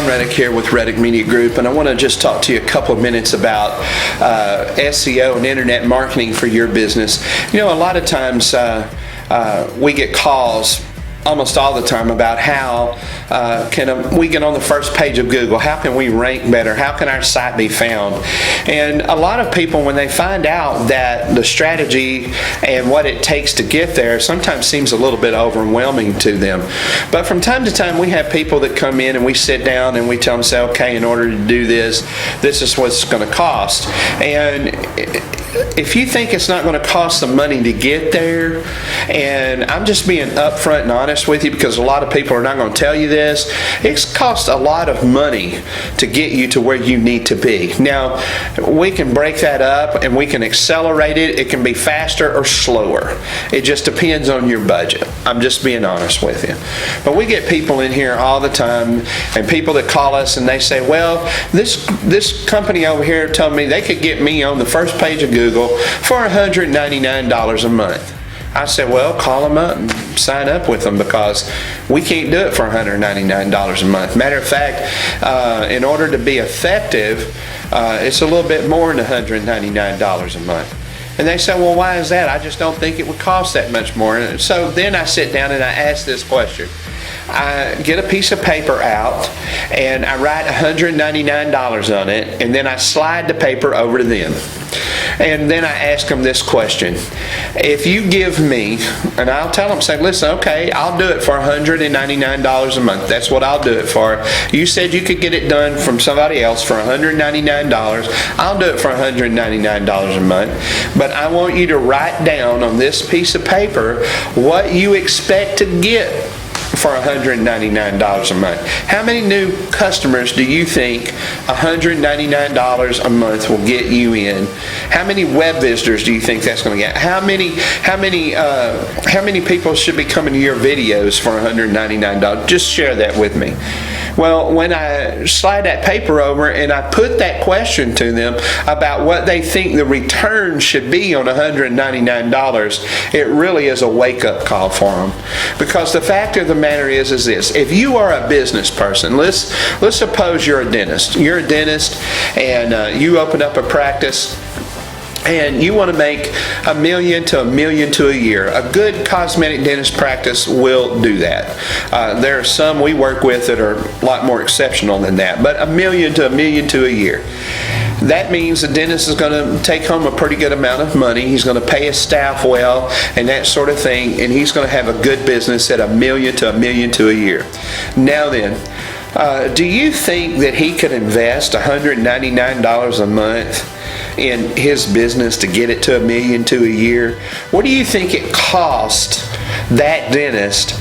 John Reddoch here with Reddoch Media Group, and I want to just talk to you a couple of minutes about SEO and internet marketing for your business. You know, a lot of times we get calls almost all the time about how can we get on the first page of Google, how can we rank better, how can our site be found. And a lot of people, when they find out that the strategy and what it takes to get there sometimes seems a little bit overwhelming to them. But from time to time we have people that come in and we sit down and we tell them, say, okay, in order to do this, this is what it's going to cost. And if you think it's not going to cost some money to get there, and I'm just being upfront and honest with you because a lot of people are not going to tell you this, it's cost a lot of money to get you to where you need to be. Now, we can break that up and we can accelerate it. It can be faster or slower. It just depends on your budget. I'm just being honest with you. But we get people in here all the time, and people that call us and they say, well, this company over here told me they could get me on the first page of Google for $199 a month. I said, well, call them up and sign up with them because we can't do it for $199 a month. Matter of fact, in order to be effective, it's a little bit more than $199 a month. And they say, well, why is that? I just don't think it would cost that much more. And so then I sit down and I ask this question. I get a piece of paper out and I write $199 on it, and then I slide the paper over to them. And then I ask them this question. If you give me, and I'll tell them, say, listen, okay, I'll do it for $199 a month. That's what I'll do it for. You said you could get it done from somebody else for $199. I'll do it for $199 a month. But I want you to write down on this piece of paper what you expect to get for $199 a month. How many new customers do you think $199 a month will get you in? How many web visitors do you think that's going to get? How many people should be coming to your videos for $199? Just share that with me. Well, when I slide that paper over and I put that question to them about what they think the return should be on $199, it really is a wake-up call for them. Because the fact of the matter is this: if you are a business person, let's suppose you're a dentist. You're a dentist and you open up a practice, and you want to make $1 million to $1 million to a year. A good cosmetic dentist practice will do that. There are some we work with that are a lot more exceptional than that, but $1 million to $1 million to a year. That means the dentist is going to take home a pretty good amount of money. He's going to pay his staff well and that sort of thing, and he's going to have a good business at $1 million to $1 million to a year. Now then, do you think that he could invest $199 a month in his business to get it to $1 million to a year? What do you think it cost that dentist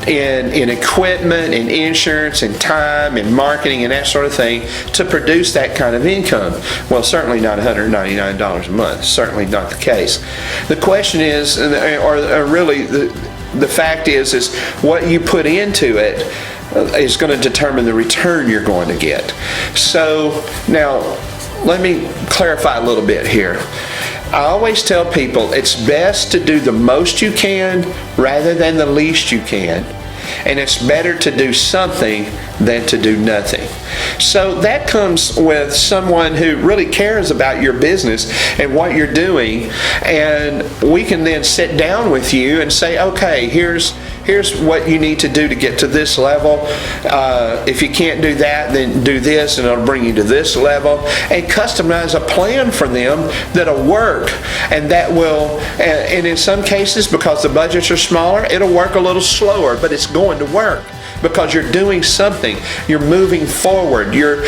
in equipment and insurance and time and marketing and that sort of thing to produce that kind of income? Well, certainly not $199 a month. Certainly not the case. The question is, or really the fact is what you put into it is going to determine the return you're going to get. So now, let me clarify a little bit here. I always tell people it's best to do the most you can rather than the least you can. And it's better to do something than to do nothing. So that comes with someone who really cares about your business and what you're doing, and we can then sit down with you and say, okay, here's what you need to do to get to this level. If you can't do that, then do this and it'll bring you to this level, and customize a plan for them that'll work, and that will, and in some cases, because the budgets are smaller, it'll work a little slower, but it's going to work. Because you're doing something, you're moving forward, you're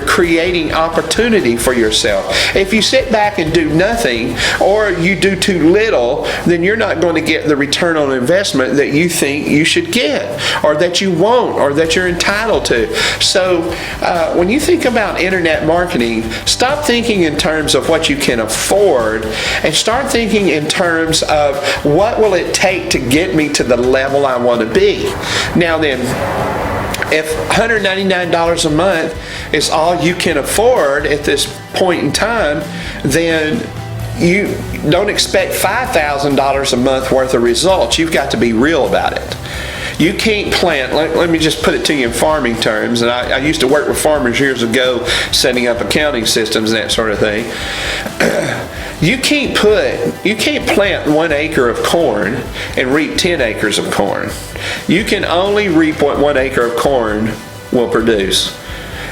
creating opportunity for yourself. If you sit back and do nothing, or you do too little, then you're not going to get the return on investment that you think you should get, or that you want, or that you're entitled to. So when you think about internet marketing, stop thinking in terms of what you can afford, and start thinking in terms of what will it take to get me to the level I want to be. Now then, if $199 a month is all you can afford at this point in time, then you don't expect $5,000 a month worth of results. You've got to be real about it. You can't plant, let me just put it to you in farming terms, and I used to work with farmers years ago setting up accounting systems and that sort of thing. You can't plant 1 acre of corn and reap 10 acres of corn. You can only reap what 1 acre of corn will produce.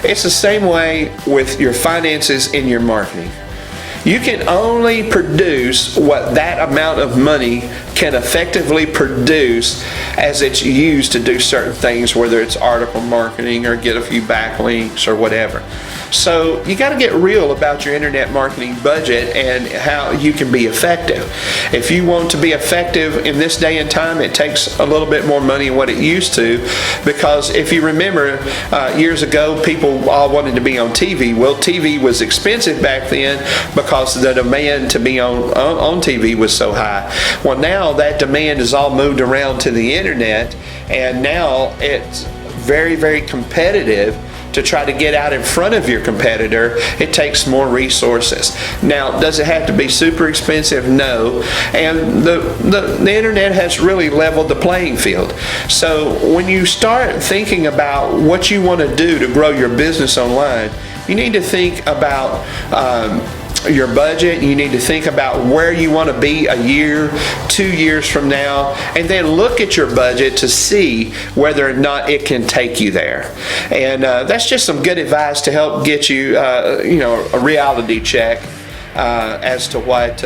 It's the same way with your finances and your marketing. You can only produce what that amount of money can effectively produce as it's used to do certain things, whether it's article marketing or get a few backlinks or whatever. So you got to get real about your internet marketing budget and how you can be effective. If you want to be effective in this day and time, it takes a little bit more money than what it used to, because if you remember years ago, people all wanted to be on TV. Well, TV was expensive back then because the demand to be on TV was so high. Well, now that demand is all moved around to the internet, and now it's very, very competitive. To try to get out in front of your competitor, it takes more resources. Now, does it have to be super expensive? No. And the internet has really leveled the playing field. So when you start thinking about what you want to do to grow your business online, you need to think about your budget. You need to think about where you want to be a year, 2 years from now, and then look at your budget to see whether or not it can take you there. And that's just some good advice to help get you, a reality check as to what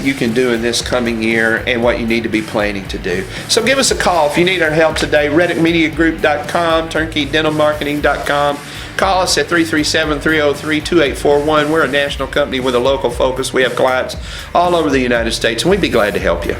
you can do in this coming year and what you need to be planning to do. So give us a call if you need our help today. ReddochMediaGroup.com, TurnkeyDentalMarketing.com. Call us at 337-303-2841. We're a national company with a local focus. We have clients all over the United States, and we'd be glad to help you.